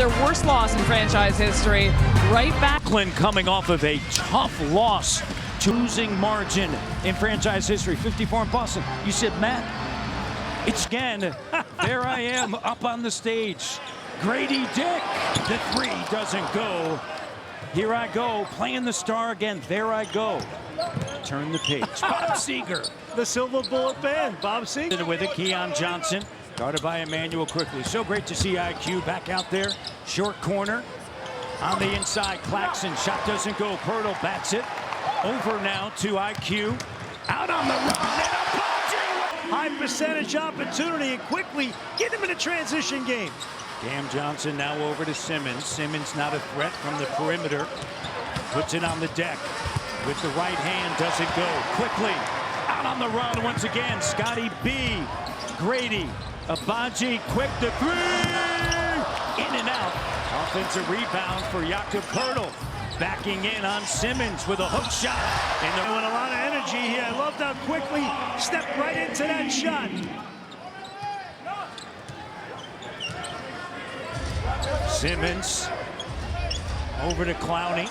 their worst loss in franchise history. Right back. Brooklyn coming off of a tough loss to losing margin in franchise history, 54 in Boston. You said, Matt, it's again. There I am up on the stage. Grady Dick. The three doesn't go. Here I go, playing the star again. There I go. Turn the page. Bob Seger. The Silver Bullet Band, Bob Seger. With it, Keon Johnson, guarded by Emmanuel quickly. So great to see IQ back out there. Short corner. On the inside, Claxton. Shot doesn't go. Pirtle bats it. Over now to IQ. Out on the run. And a punch. High percentage opportunity and quickly get him in a transition game. Cam Johnson now over to Simmons. Simmons not a threat from the perimeter. Puts it on the deck. With the right hand, doesn't go. Quickly, out on the run once again. Scotty B. Grady. Abaji, quick to three. In and out. Offensive rebound for Jakob Poeltl. Backing in on Simmons with a hook shot. And they're with a lot of energy here. I loved how quickly stepped right into that shot. Simmons over to Clowney.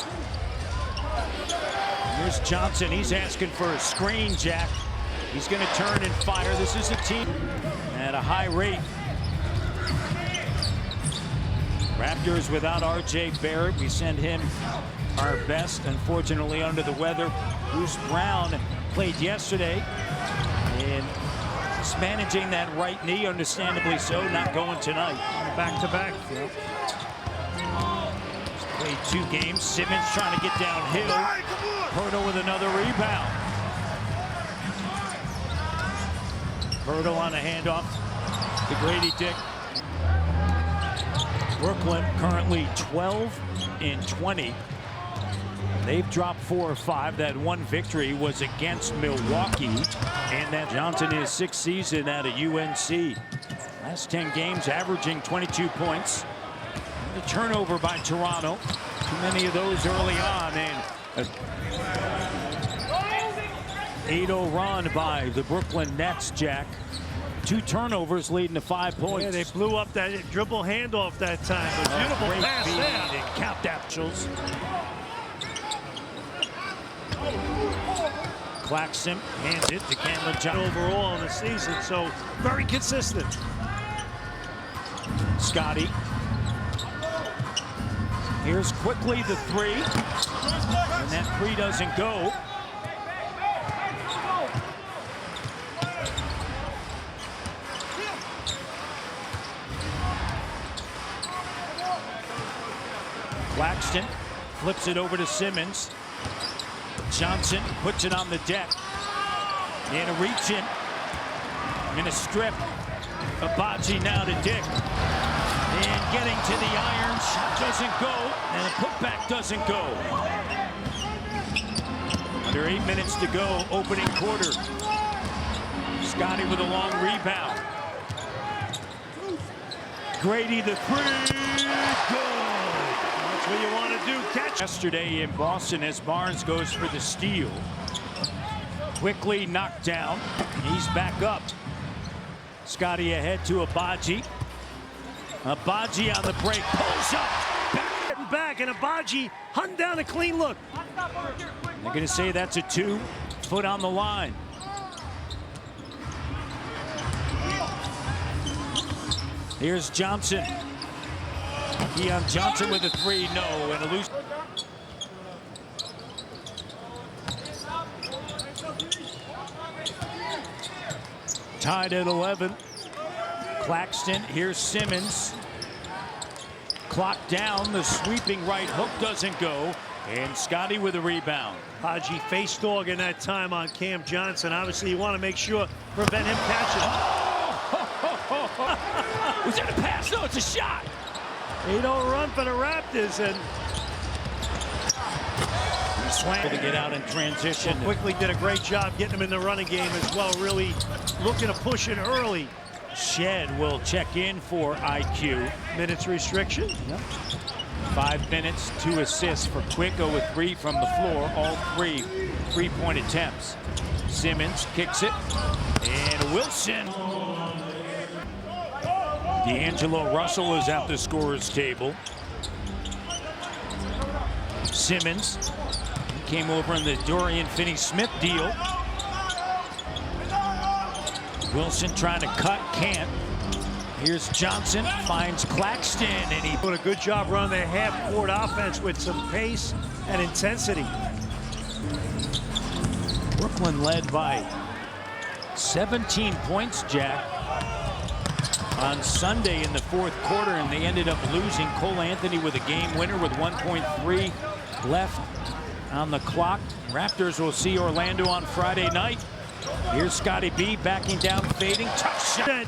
Here's Johnson. He's asking for a screen, Jack. He's going to turn and fire. This is a team at a high rate. Raptors without R.J. Barrett. We send him our best. Unfortunately, under the weather. Bruce Brown played yesterday. And just managing that right knee, understandably so, not going tonight. Back-to-back. Played 2 games. Simmons trying to get downhill. Poeltl with another rebound. Poeltl on a handoff to Grady Dick. Brooklyn currently 12-20. They've dropped 4 or 5. That one victory was against Milwaukee. And that Johnson is 6th season out of UNC. Last 10 games averaging 22 points. The turnover by Toronto. Too many of those early on. And a 8-0 run by the Brooklyn Nets, Jack. 2 turnovers leading to 5 points. Yeah, they blew up that dribble handoff that time. A beautiful pass there. And capped actuals. Claxton hands it to Cameron Johnson. Overall in the season, so very consistent. Scotty. Here's quickly the 3. And that 3 doesn't go. Claxton flips it over to Simmons. Johnson puts it on the deck. And a reach in. In a strip. Abaji now to Dick. And getting to the iron. Shot doesn't go. And the putback doesn't go. Under 8 minutes to go. Opening quarter. Scotty with a long rebound. Grady the 3. Good. That's what you want to do. Catch. Yesterday in Boston as Barnes goes for the steal. Quickly knocked down. He's back up. Scotty ahead to Abaji. Abaji on the break. Pulls up. Back and Abaji hunting down a clean look. They're going to say that's a 2. Foot on the line. Here's Johnson. Keon Johnson with a 3, no, and a loose. Tied at 11. Claxton, here's Simmons. Clock down, the sweeping right hook doesn't go, and Scotty with a rebound. Haji face dog in that time on Cam Johnson. Obviously, you want to make sure, prevent him catching. Was that a pass? No, it's a shot. 8-0 run for the Raptors, and he slammed to get out in transition. Quickly did a great job getting him in the running game as well, really looking to push it early. Shed will check in for IQ. Minutes restriction. Yep. 5 minutes, 2 assists for Quicko with 3 from the floor. All 3 3-point attempts. Simmons kicks it. And Wilson. D'Angelo Russell is at the scorer's table. Simmons came over in the Dorian Finney-Smith deal. Wilson trying to cut, can't. Here's Johnson, finds Claxton, and he doing a good job running their half-court offense with some pace and intensity. Brooklyn led by 17 points, Jack, on Sunday in the fourth quarter, and they ended up losing. Cole Anthony with a game winner with 1.3 left on the clock. Raptors will see Orlando on Friday night. Here's Scotty B backing down, fading, tough shot.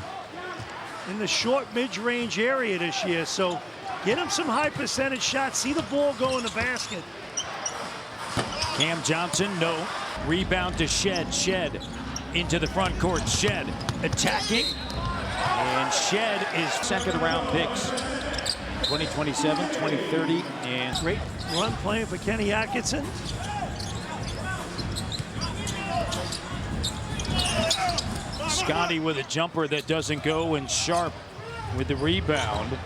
In the short mid-range area this year, so get him some high percentage shots. See the ball go in the basket. Cam Johnson, no. Rebound to Shed. Shed into the front court. Shed attacking. And Shed is second round picks. 2027, 2030, and great run playing for Kenny Atkinson. Scotty with a jumper that doesn't go, and Sharp with the rebound.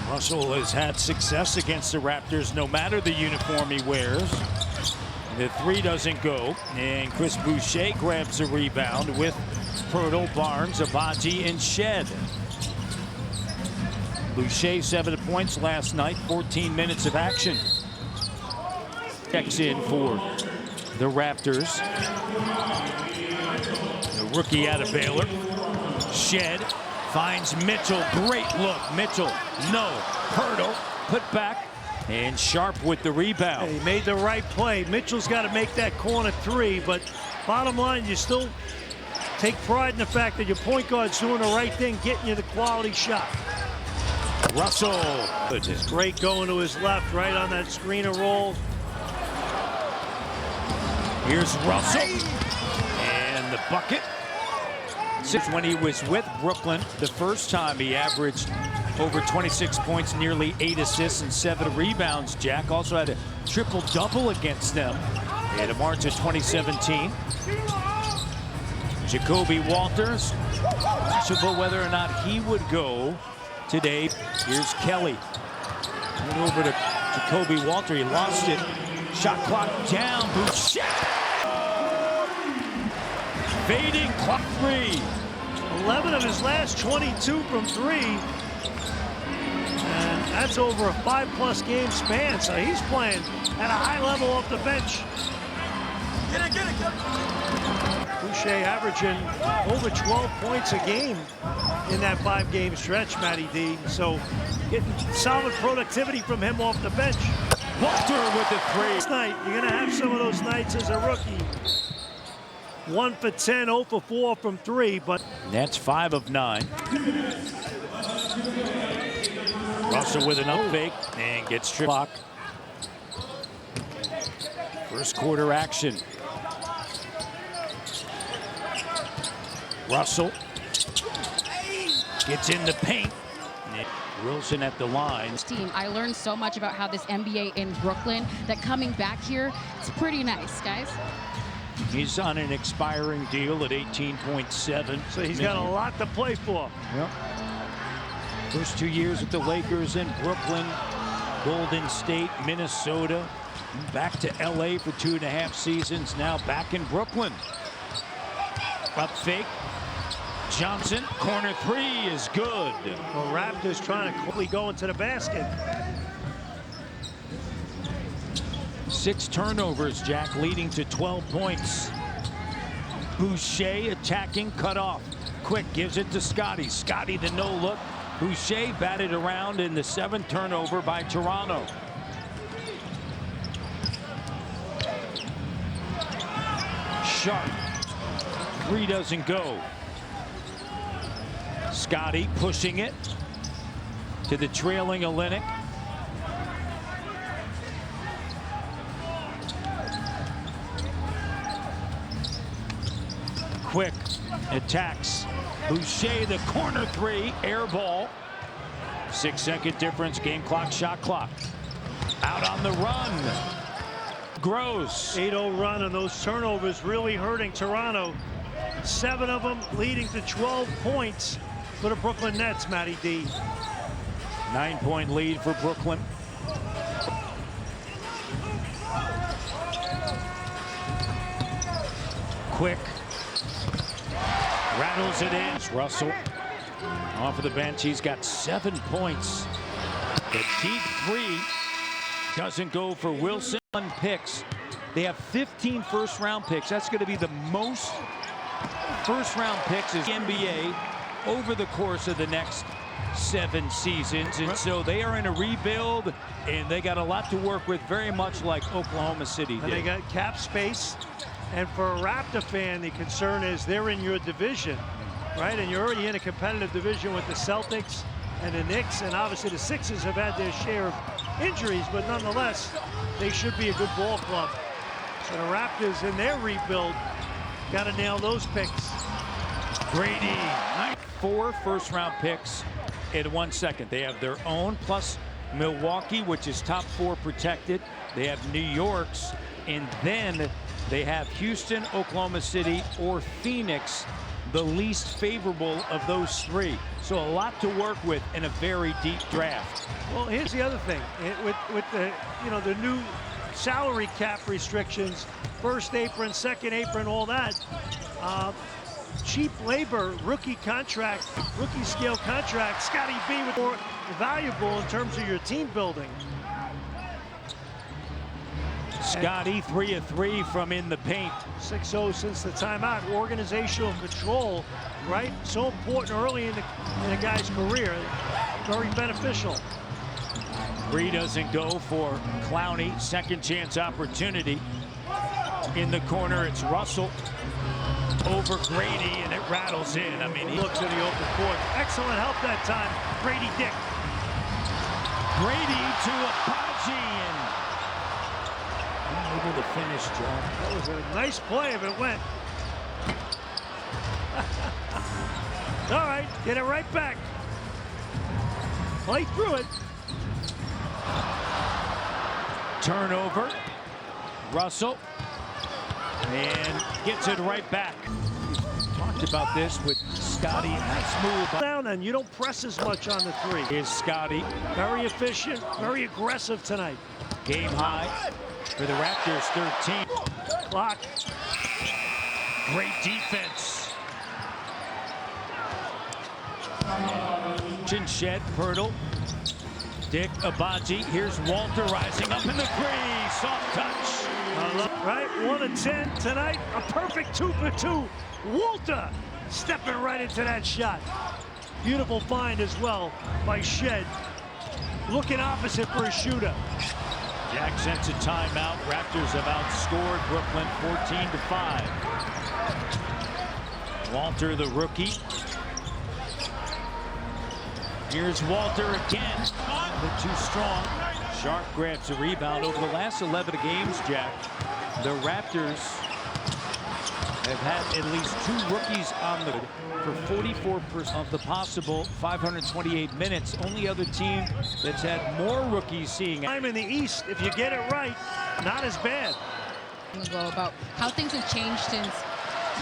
Russell has had success against the Raptors no matter the uniform he wears. The three doesn't go, and Chris Boucher grabs a rebound with Pirtle, Barnes, Abaji, and Shed. Boucher 7 points last night, 14 minutes of action. Checks in for the Raptors. The rookie out of Baylor. Shed finds Mitchell. Great look. Mitchell, no. Pirtle, put back. And Sharp with the rebound. He made the right play. Mitchell's got to make that corner three, but bottom line, you still take pride in the fact that your point guard's doing the right thing, getting you the quality shot. Russell. It's great going to his left, right on that screener roll. Here's Russell. And the bucket. When he was with Brooklyn, the first time he averaged over 26 points, nearly 8 assists, and 7 rebounds. Jack also had a triple-double against them in March of 2017. Jacoby Walters, questionable whether or not he would go today. Here's Kelly. Went over to Jacoby Walters. He lost it. Shot clock down. Boucher. Fading clock three. 11 of his last 22 from three. And that's over a 5+ game span. So he's playing at a high level off the bench. Get it. Boucher averaging over 12 points a game in that 5-game stretch, Matty D. So getting solid productivity from him off the bench. Walter with the three. This night, you're going to have some of those nights as a rookie. 1 for 10, 0 for 4 from 3, but Nets 5 of 9. Russell with an up fake and gets tripped. Clock. First quarter action. Russell gets in the paint. Wilson at the line. Team, I learned so much about how this NBA in Brooklyn that coming back here, it's pretty nice, guys. He's on an expiring deal at 18.7. So he's got a lot to play for. Yep. First 2 years with the Lakers in Brooklyn, Golden State, Minnesota, back to LA for 2.5 seasons, now back in Brooklyn. Up fake. Johnson, corner three is good. Well, Raptors trying to quickly go into the basket. 6 turnovers, Jack, leading to 12 points. Boucher attacking, cut off. Quick, gives it to Scotty. Scotty the no look. Boucher batted around in the 7th turnover by Toronto. Sharp. 3 doesn't go. Scotty pushing it to the trailing Olynyk. Quick attacks. Boucher the corner 3, air ball. 6-second difference, game clock, shot clock. Out on the run. Gross. 8-0 run, and those turnovers really hurting Toronto. 7 of them, leading to 12 points for the Brooklyn Nets, Matty D. 9-point lead for Brooklyn. Quick. Rattles it in. Russell off of the bench. He's got 7 points. The deep three doesn't go for Wilson. Picks. They have 15 first-round picks. That's going to be the most first-round picks in the NBA over the course of the next 7 seasons. And so they are in a rebuild, and they got a lot to work with, very much like Oklahoma City did. And they got cap space. And for a Raptor fan, the concern is they're in your division, right? And you're already in a competitive division with the Celtics and the Knicks, and obviously the Sixers have had their share of injuries, but nonetheless, they should be a good ball club. So the Raptors in their rebuild got to nail those picks. Grady, 4 first-round picks in 1 second. They have their own, plus Milwaukee, which is top 4 protected. They have New York's, and then they have Houston, Oklahoma City, or Phoenix, the least favorable of those 3. So a lot to work with in a very deep draft. Well, here's the other thing. With the, the new salary cap restrictions, first apron, second apron, all that, cheap labor, rookie scale contract, Scotty B was more valuable in terms of your team building. Scotty, 3 of 3 from in the paint. 6-0 since the timeout. Organizational control, right? So important early in a guy's career. Very beneficial. 3 doesn't go for Clowney. Second chance opportunity. In the corner, it's Russell over Grady, and it rattles in. I mean, he looks in the open court. Excellent help that time. Grady Dick. Grady to Abaji, and able to finish, John. That was a nice play if it went. All right, get it right back. Play through it. Turnover. Russell. And gets it right back. Talked about this with Scotty. Nice move. Down, and you don't press as much on the 3. Here's Scotty. Very efficient, very aggressive tonight. Game high for the Raptors, 13. Clock. Great defense. Shed, Pirtle. Dick, Abaji. Here's Walter rising up in the crease. Soft touch. Right, 1 of 10 tonight. A perfect 2 for 2. Walter stepping right into that shot. Beautiful find as well by Shed. Looking opposite for a shooter. Jack sends a timeout. Raptors have outscored Brooklyn 14-5. Walter, the rookie. Here's Walter again. They're too strong. Sharp grabs a rebound. Over the last 11 games, Jack, the Raptors have had at least 2 rookies on the for 44% of the possible 528 minutes. Only other team that's had more rookies seeing time in the East, if you get it right, not as bad. About how things have changed since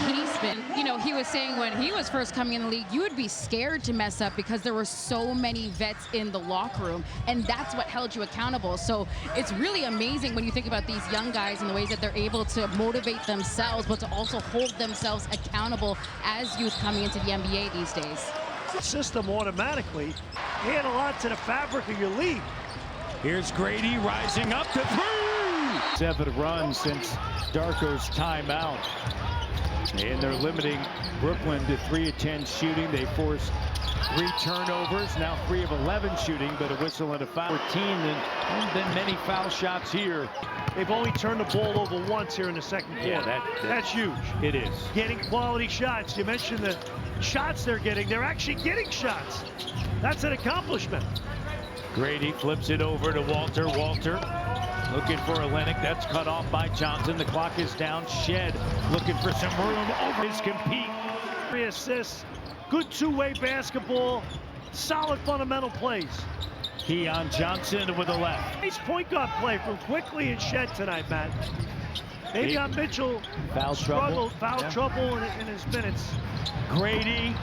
he's been, he was saying when he was first coming in the league, you would be scared to mess up because there were so many vets in the locker room, and that's what held you accountable. So it's really amazing when you think about these young guys and the ways that they're able to motivate themselves, but to also hold themselves accountable as youth coming into the NBA these days. System automatically add a lot to the fabric of your league. Here's Grady rising up to 3. 7 runs since Darko's timeout. And they're limiting Brooklyn to 3 of 10 shooting. They forced 3 turnovers, now 3 of 11 shooting, but a whistle and a foul. 14, and then many foul shots here. They've only turned the ball over once here in the second quarter. Yeah, that's huge. It is. Getting quality shots. You mentioned the shots they're getting. They're actually getting shots. That's an accomplishment. Grady flips it over to Walter. Walter looking for Olenek. That's cut off by Johnson. The clock is down. Shed looking for some room over his compete. 3 assists. Good 2-way basketball. Solid fundamental plays. Keon Johnson with the left. Nice point guard play from Quickly and Shed tonight, Matt. Davion Mitchell struggled, foul trouble in his minutes. Grady,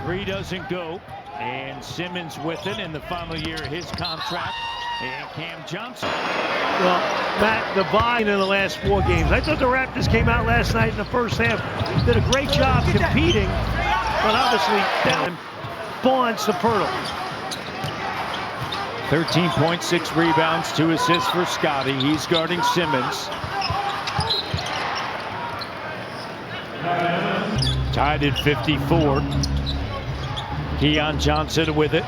3 doesn't go. And Simmons with it in the final year of his contract. And Cam Johnson. Well, Matt, the volume in the last 4 games. I thought the Raptors came out last night in the first half, did a great job competing, but obviously down Barnes to Pirtle. 13 points, 6 rebounds, 2 assists for Scotty. He's guarding Simmons. Tied at 54. Keon Johnson with it.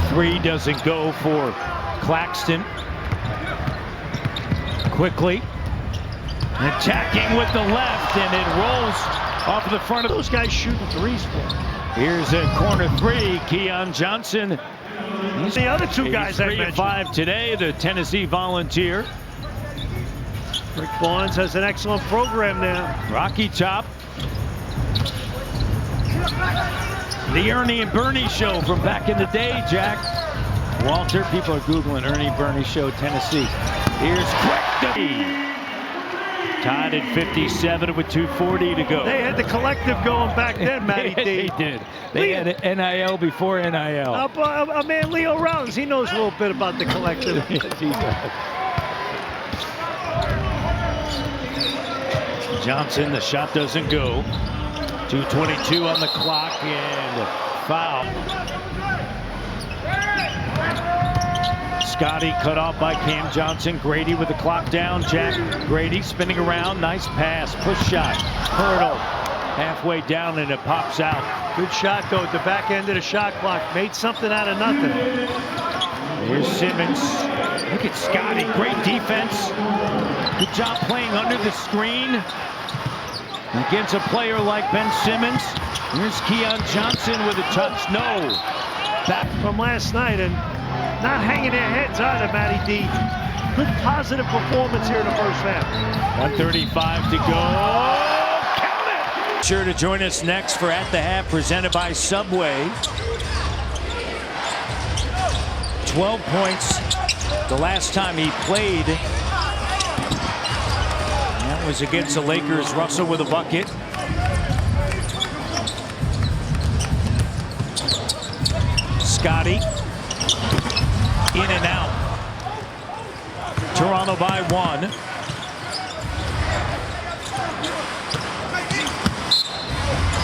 3 doesn't go for Claxton. Quickly attacking with the left, and it rolls off the front of those guys shooting threes for him. Here's a corner 3. Keon Johnson. He's the other 2 guys I mentioned. 3-5 today, the Tennessee Volunteer. Rick Barnes has an excellent program now. Rocky Top. The Ernie and Bernie show from back in the day, Jack. Walter, people are Googling Ernie Bernie show, Tennessee. Here's quick. Tied at 57 with 2:40 to go. They had the collective going back then, Matty D. They did. They had NIL before NIL. Our man Leo Rollins, he knows a little bit about the collective. Yes, he does. Johnson, the shot doesn't go. 2:22 on the clock and foul. Scotty cut off by Cam Johnson. Grady with the clock down. Jack Grady spinning around. Nice pass. Push shot. Hurdle. Halfway down and it pops out. Good shot though at the back end of the shot clock. Made something out of nothing. Here's Simmons. Look at Scotty. Great defense. Good job playing under the screen. Against a player like Ben Simmons. Here's Keon Johnson with a touch. No. Back from last night and not hanging their heads either, Matty D. Good positive performance here in the first half. 1:35 to go. Count it! Sure to join us next for At the Half, presented by Subway. 12 points the last time he played. That was against the Lakers. Russell with a bucket. Scotty. In and out. Toronto by 1.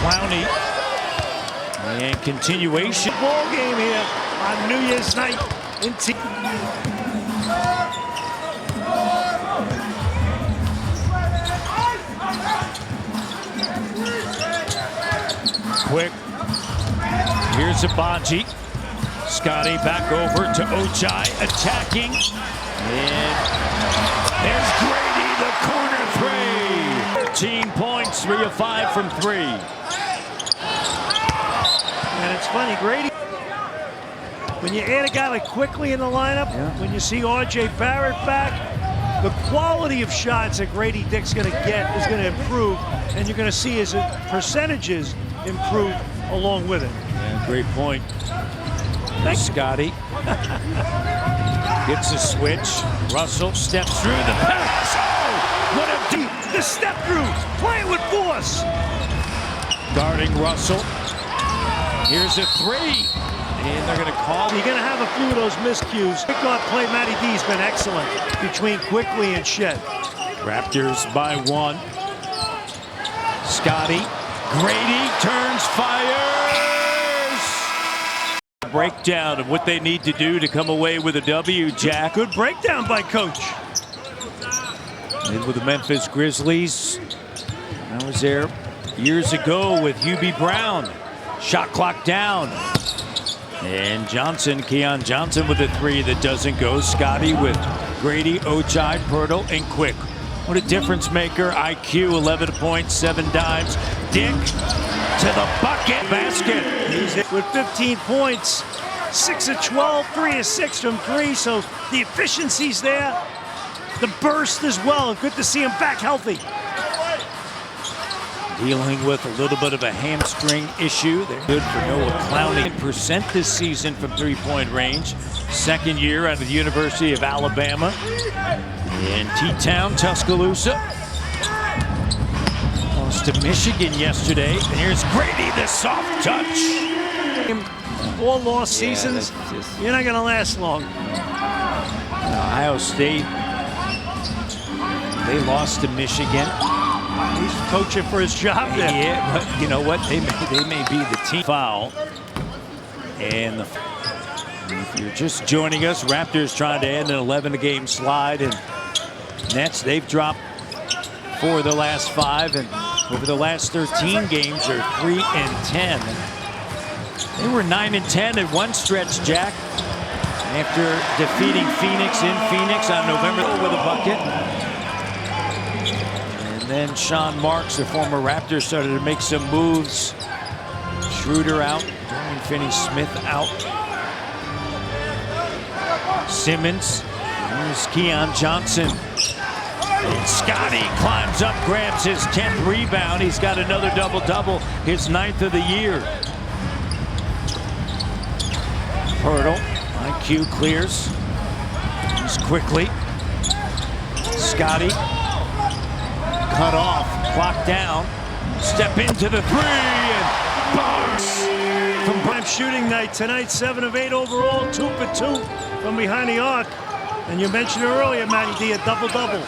Clowney. And continuation. Ball game here on New Year's night in T. Quick. Here's Abaji. Scotty back over to Ochai, attacking. And there's Grady, the corner 3. 13 points, 3 of 5 from 3. And it's funny, Grady, when you add a guy like Quickly in the lineup, when you see R.J. Barrett back, the quality of shots that Grady Dick's going to get is going to improve, and you're going to see his percentages improve along with it. Yeah, great point. Scotty gets a switch. Russell steps through the pass. Oh, what a deep. The step through, playing with force. Guarding Russell. Here's a 3. And they're going to call. You're going to have a few of those miscues. Pick-off play, Matty D's been excellent between Quickly and Shed. Raptors by 1. Scotty. Grady turns, fires. Breakdown of what they need to do to come away with a W, Jack. Good breakdown by Coach. And with the Memphis Grizzlies. I was there years ago with Hubie Brown. Shot clock down. And Johnson, Keon Johnson with a 3 that doesn't go. Scotty with Grady, Ochai, Pirtle, and Quick. What a difference maker. IQ, 11 points, 7 dimes. Dick to the bucket. Basket. He's with 15 points, 6 of 12, 3 of 6 from 3. So the efficiency's there. The burst as well. Good to see him back healthy. dealing with a little bit of a hamstring issue. They're good for Noah Clowney. Percent this season from three-point range. Second year out of the University of Alabama in T-Town, Tuscaloosa. Lost to Michigan yesterday. And here's Grady, the soft touch. 4 lost seasons, you're not going to last long. Ohio State, they lost to Michigan. He's coaching for his job there. Yeah, but you know what? They may be the team. Foul. And if you're just joining us, Raptors trying to end an 11-game slide. And Nets, they've dropped 4 of the last 5. And over the last 13 games, they're 3-10. They were 9-10 at one stretch, Jack, after defeating Phoenix in Phoenix on November with a bucket. And then Sean Marks, the former Raptor, started to make some moves. Schroeder out, Dorian Finney-Smith out. Simmons, here's Keon Johnson. And Scotty climbs up, grabs his 10th rebound. He's got another double-double, his 9th of the year. Hurdle, IQ clears. He's quickly. Scotty, cut off, clock down. Step into the 3 and bounce. From prime shooting night tonight, 7 of 8 overall, 2 for 2 from behind the arc. And you mentioned it earlier, Matty D, a double-double.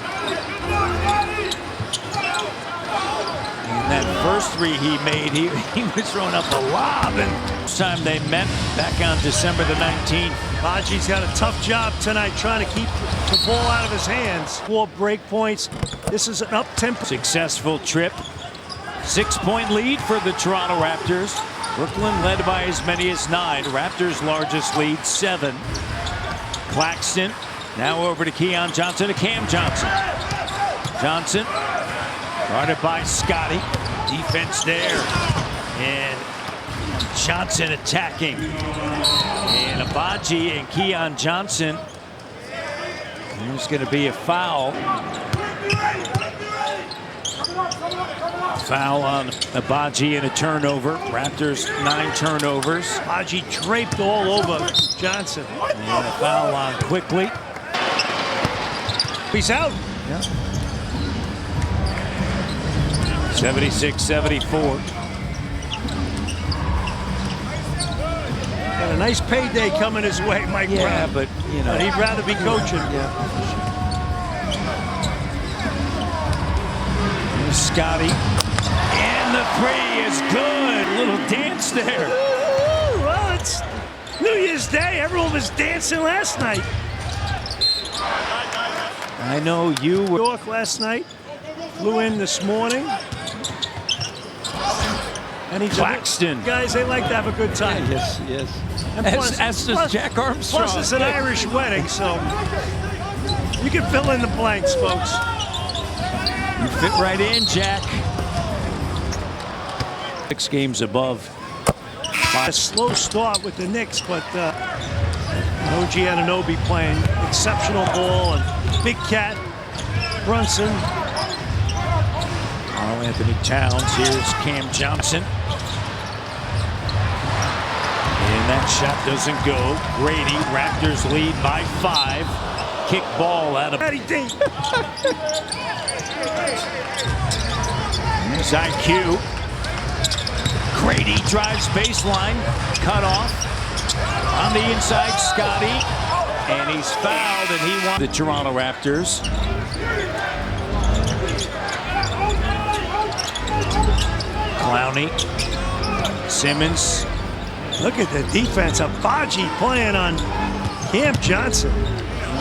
And that first 3 he made, he was throwing up a lob. And this time they met back on December the 19th. Baji's got a tough job tonight trying to keep the ball out of his hands. 4 break points. This is an up-tempo. Successful trip. 6-point lead for the Toronto Raptors. Brooklyn led by as many as 9. Raptors' largest lead, 7. Claxton now over to Keon Johnson, to Cam Johnson. Johnson guarded by Scotty. Defense there. And Johnson attacking. And Abaji and Keon Johnson. There's going to be a foul. Foul on Abaji and a turnover. Raptors 9 turnovers. Abaji draped all over Johnson. And a foul on quickly. He's out. Yeah. 76-74. Got a nice payday coming his way, Mike Brown. But you know, he'd rather be coaching. Here's Scotty. And the 3 is good. Little dance there. Ooh, well, it's New Year's Day. Everyone was dancing last night. I know you were. New York last night. Flew in this morning. And he's Claxton. Guys, they like to have a good time. Yes. And As does Jack Armstrong. Plus, it's an Irish wedding, so you can fill in the blanks, folks. You fit right in, Jack. 6 games above. A slow start with the Knicks, but OG Anunoby playing exceptional ball, and Big Cat, Brunson. Karl Anthony Towns. Here's Cam Johnson. And that shot doesn't go. Grady, Raptors lead by 5. Kick ball out of. Matty D. Here's IQ. Grady drives baseline. Cut off. On the inside, Scotty. And he's fouled, and he won the Toronto Raptors. Clowney. Simmons. Look at the defense. Abaji playing on Cam Johnson.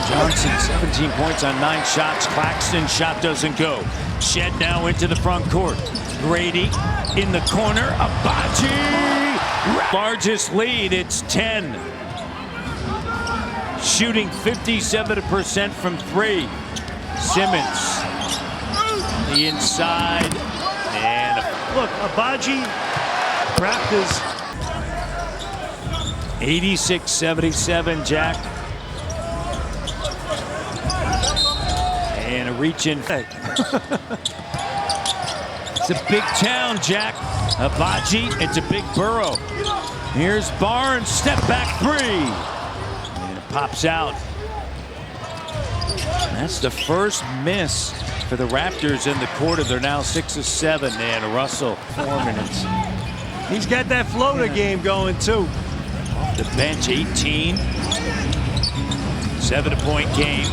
Johnson, 17 points on 9 shots. Claxton shot doesn't go. Shed now into the front court. Grady in the corner. Abaji! Largest lead, it's 10. Shooting 57% from 3. Simmons. The inside. And look, Abaji, Raptors. 86-77, Jack. And a reach in. It's a big town, Jack. Abaji, it's a big borough. Here's Barnes, step back three. And it pops out. That's the first miss for the Raptors in the quarter. They're now 6 of 7, and Russell, 4 minutes. He's got that floater game going, too. Off the bench, 18. 7-point game.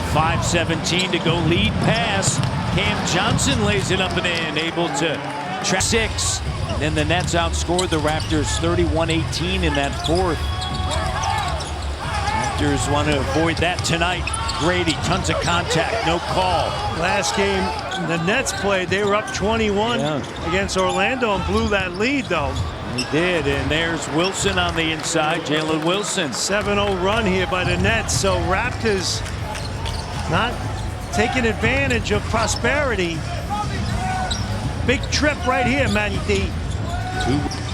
5:17 to go, lead pass. Cam Johnson lays it up and in, able to track 6. And then the Nets outscored the Raptors 31-18 in that fourth. Raptors want to avoid that tonight. Grady, tons of contact, no call. Last game the Nets played, they were up 21 against Orlando and blew that lead, though. He did, and there's Wilson on the inside, Jalen Wilson. 7-0 run here by the Nets, so Raptors not taking advantage of prosperity. Big trip right here, Matty D.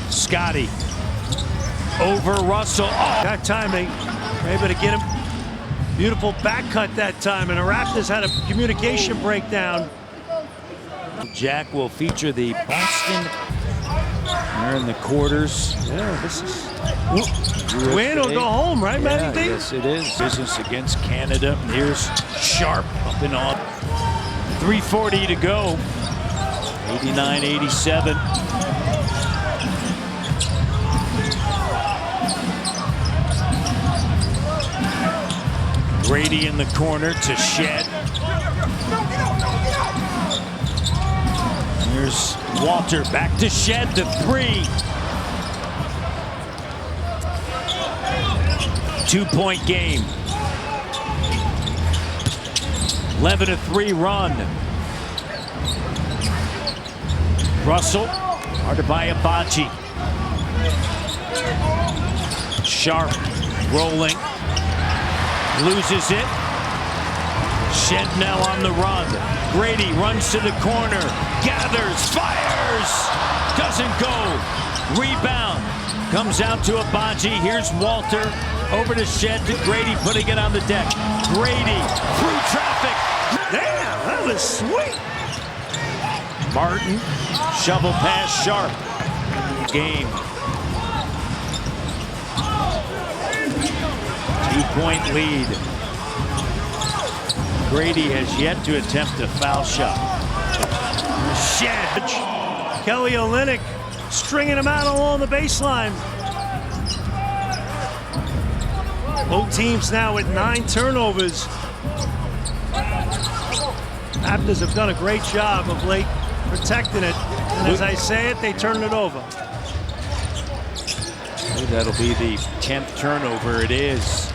Scotty over Russell. Oh. That time they were able to get him. Beautiful back cut that time, and the Raptors had a communication breakdown. Jack will feature the Boston. They're in the quarters. Yeah, this is win or go home, right, Matty D? Yes, it is. Business against Canada. Here's Sharp up and off. 3:40 to go. 89-87. Grady in the corner to Shed. Here's Walter back to Shed, the 3. 2-point game. 11-3 run. Russell, guarded by Abaji. Sharp rolling. Loses it. Shed now on the run. Grady runs to the corner. Gathers, fires. Doesn't go. Rebound. Comes out to Abaji. Here's Walter. Over to Shed to Grady, putting it on the deck. Grady through traffic. Damn, that was sweet. Martin, shovel pass, Sharp. Game. 2-point lead. Grady has yet to attempt a foul shot. Shed. Kelly Olynyk stringing him out along the baseline. Both teams now with 9 turnovers. Raptors have done a great job of late protecting it. And as I say it, they turn it over. That'll be the 10th turnover. It is.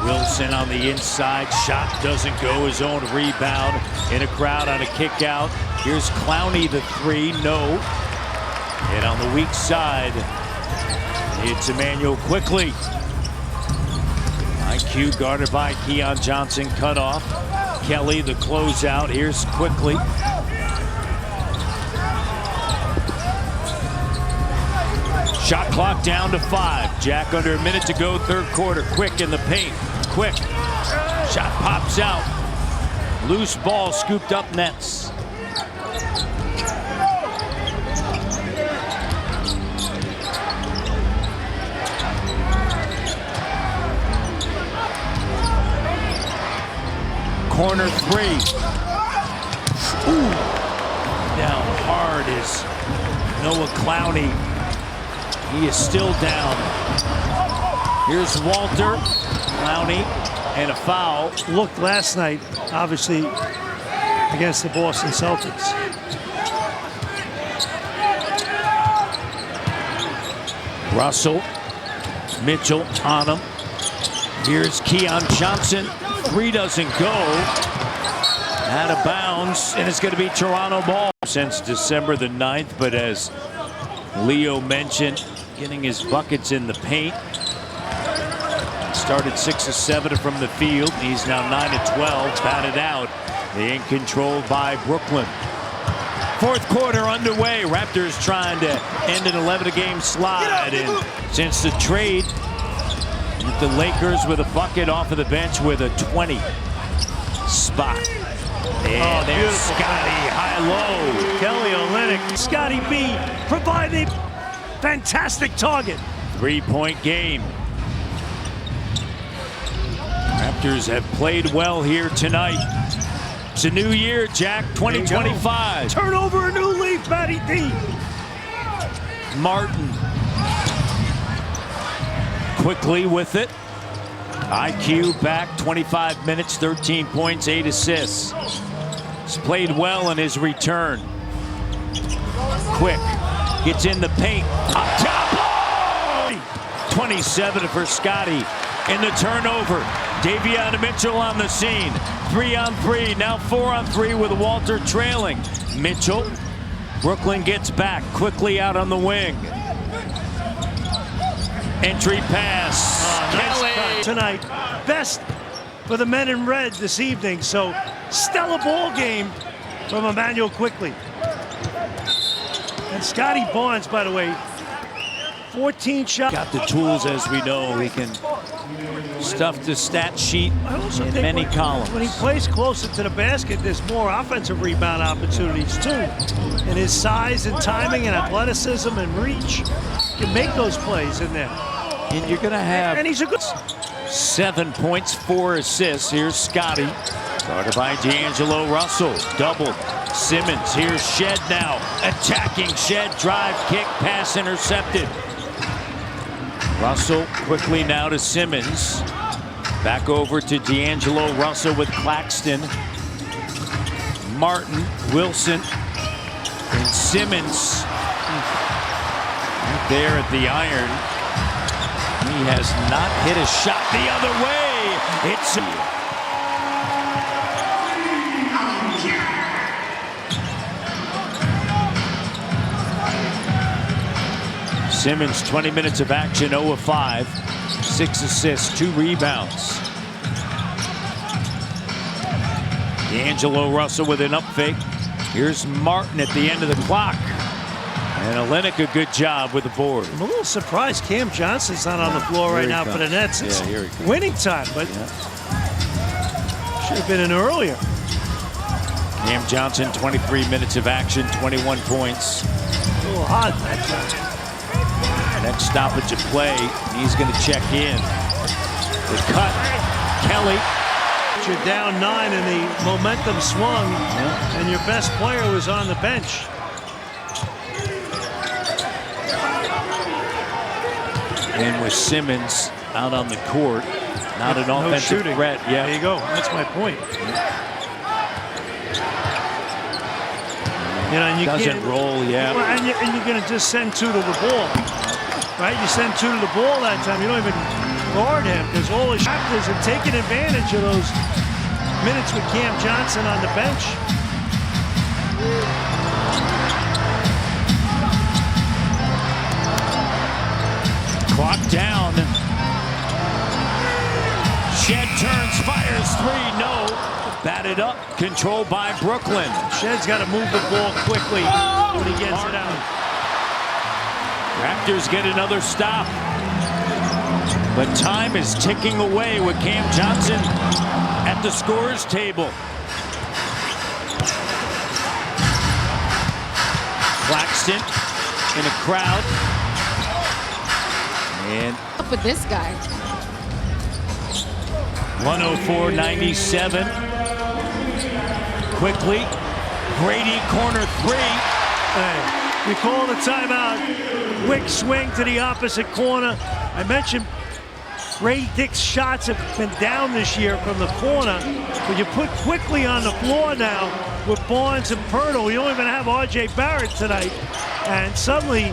Wilson on the inside. Shot doesn't go. His own rebound in a crowd on a kick out. Here's Clowney, the 3. No. And on the weak side, it's Emmanuel quickly. IQ guarded by Keon Johnson. Cut off. Kelly, the closeout. Here's quickly. Shot clock down to 5. Jack under a minute to go, third quarter. Quick in the paint. Quick. Shot pops out. Loose ball scooped up Nets. Corner 3. Ooh. Down hard is Noah Clowney. He is still down. Here's Walter. Clowney and a foul. Looked last night, obviously, against the Boston Celtics. Russell. Mitchell on him. Here's Keon Johnson. 3 doesn't go. Out of bounds, and it's going to be Toronto ball. Since December the 9th, but as Leo mentioned, getting his buckets in the paint. Started 6 of 7 from the field. He's now 9 of 12, batted out. They ain't controlled by Brooklyn. Fourth quarter underway. Raptors trying to end an 11-game slide. And since the trade, the Lakers with a bucket off of the bench with a 20 spot. And there's Scotty high-low. Kelly Olynyk. Scotty B provided fantastic target. 3-point game. Raptors have played well here tonight. It's a new year, Jack, 2025. Turn over a new leaf, Matty D. Martin. Quickly with it. IQ back 25 minutes, 13 points, 8 assists. He's played well in his return. Quick. Gets in the paint. Up top. 27 for Scotty in the turnover. Davion Mitchell on the scene. 3-on-3, now 4-on-3 with Walter trailing. Mitchell. Brooklyn gets back quickly out on the wing. Entry pass. Nice tonight. Best for the men in red this evening. So stellar ball game from Emmanuel Quickly. And Scotty Barnes, by the way, 14 shots. Got the tools, as we know. He can stuff the stat sheet in many columns. When he plays closer to the basket, there's more offensive rebound opportunities too. And his size and timing and athleticism and reach can make those plays in there. And you're going to have... And he's a good... 7 points, 4 assists. Here's Scotty. Guarded by D'Angelo Russell. Doubled. Simmons. Here's Shed now. Attacking Shed. Drive, kick, pass intercepted. Russell quickly now to Simmons. Back over to D'Angelo Russell with Claxton. Martin, Wilson, and Simmons. Right there at the iron. He has not hit a shot the other way. It's... Simmons, 20 minutes of action, 0 of 5. 6 assists, 2 rebounds. D'Angelo Russell with an up fake. Here's Martin at the end of the clock. And Olynyk, a good job with the board. I'm a little surprised Cam Johnson's not on the floor right now for the Nets. It's winning time, but should have been in earlier. Cam Johnson, 23 minutes of action, 21 points. A little hot that time. Next stoppage of play, he's going to check in. The cut, Kelly. You're down 9 and the momentum swung, and your best player was on the bench. And with Simmons out on the court, not an offensive threat. Yeah, there you go. That's my point. You know, and you doesn't roll. Yeah, well, and you're going to just send 2 to the ball, right? You send 2 to the ball that time. You don't even guard him because all the Raptors are taking advantage of those minutes with Cam Johnson on the bench. Clock down. Shed turns, fires 3, no. Batted up, controlled by Brooklyn. Shed's got to move the ball quickly when he gets it out. Raptors get another stop. But time is ticking away with Cam Johnson at the scorer's table. Claxton in a crowd. And Up with this guy. 104-97. Quickly. Brady corner 3. Hey, we call the timeout. Quick swing to the opposite corner. I mentioned Grady Dick's shots have been down this year from the corner, but you put Quickly on the floor now with Barnes and Pirtle. We don't even have R.J. Barrett tonight, and suddenly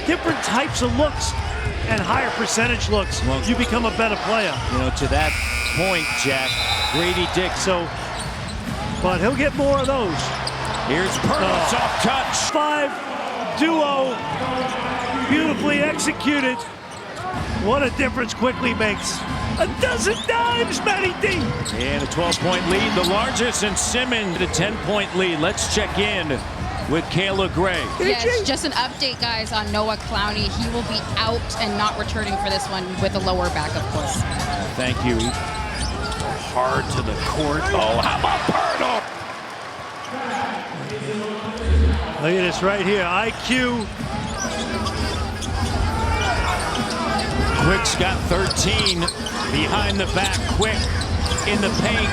different types of looks and higher percentage looks. Well, you become a better player. You know, to that point, Jack, Grady Dick. So, but he'll get more of those. Here's Pirtle, soft touch. 5 duo, beautifully executed. What a difference Quickly makes. A dozen dimes, Matty D. And a 12-point lead, the largest, and Simmons a 10-point lead. Let's check in with Kayla Gray. Yes, just an update, guys, on Noah Clowney. He will be out and not returning for this one with a lower back, of course. Thank you. Hard to the court. Oh, how about Pirtle? Look at this right here. IQ. Quick's got 13 behind the back. Quick in the paint.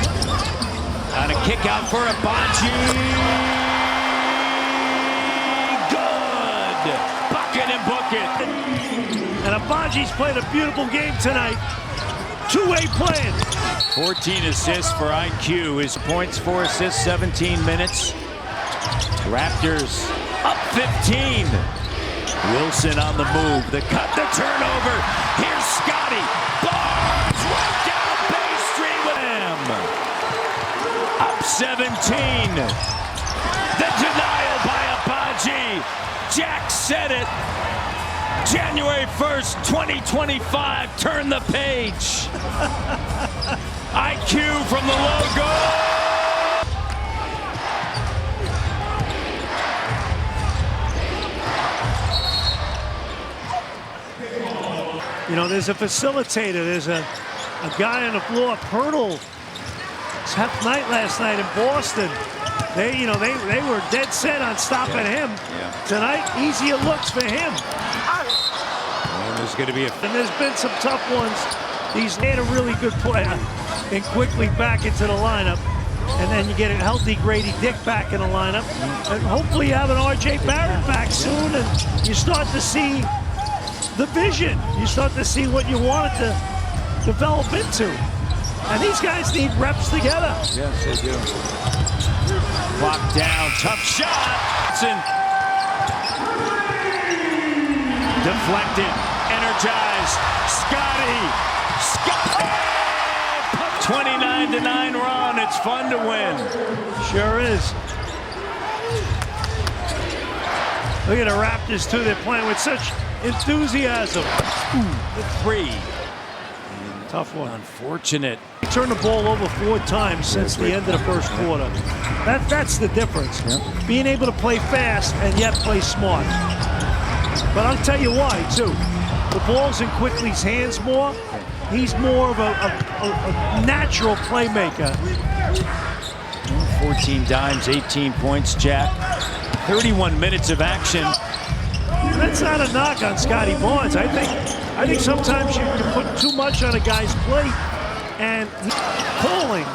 On a kick out for Abaji. Good. Buck it and book it. And Abaji's played a beautiful game tonight. Two-way playing. 14 assists for IQ. His points, 4 assists, 17 minutes. Raptors up 15. Wilson on the move. The cut, the turnover. Here's Scotty. Barnes right down Bay Street with him. Up 17. The denial by Abaji. Jack said it. January 1st, 2025. Turn the page. IQ from the logo. You know, there's a facilitator. There's a guy on the floor, Pirtle. Tough night last night in Boston. They were dead set on stopping him. Tonight, easier looks for him. And there's going to be And there's been some tough ones. He's made a really good player and quickly back into the lineup. And then you get a healthy Grady Dick back in the lineup. And hopefully you have an R.J. Barrett back soon, and you start to see the vision. You start to see what you want it to develop into. And these guys need reps together. Yes, they do. Clock down, tough shot. Deflected, energized. Scotty. 29-9 run. It's fun to win. Sure is. Look at the Raptors too. They're playing with such enthusiasm. The three. Tough one. Unfortunate. He turned the ball over 4 times since the end of the first quarter. That's the difference. Yep. Being able to play fast and yet play smart. But I'll tell you why, too. The ball's in Quickly's hands more. He's more of a natural playmaker. 14 dimes, 18 points, Jack. 31 minutes of action. That's not a knock on Scotty Barnes. I think sometimes you put too much on a guy's plate and he's pulling.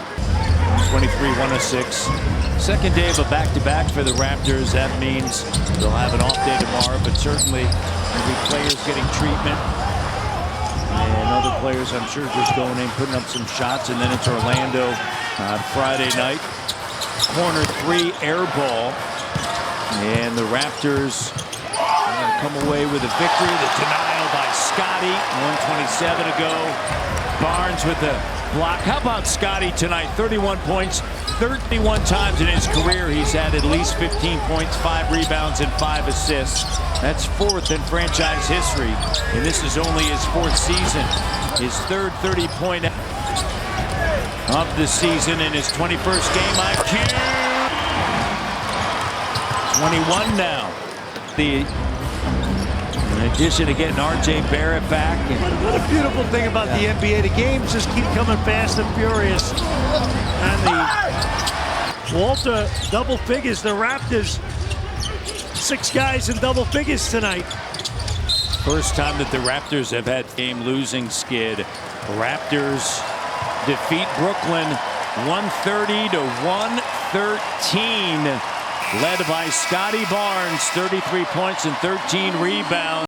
23-106. Second day of a back-to-back for the Raptors. That means they'll have an off day tomorrow, but certainly every player's getting treatment. And other players, I'm sure, just going in, putting up some shots. And then it's Orlando on Friday night. Corner 3 air ball. And the Raptors are going to come away with a victory. The denial by Scotty. 1:27 to go. Barnes with the block. How about Scotty tonight? 31 points. 31 times in his career he's had at least 15 points, 5 rebounds, and 5 assists. That's 4th in franchise history. And this is only his 4th season. His 3rd 30-point of the season in his 21st game. IQ. 21 now. In addition to getting R.J. Barrett back. What a beautiful thing about the NBA. The games just keep coming fast and furious. And the Walter double figures. The Raptors, 6 guys in double figures tonight. First time that the Raptors have had game losing skid. Raptors defeat Brooklyn 130 to 113. Led by Scotty Barnes, 33 points and 13 rebounds.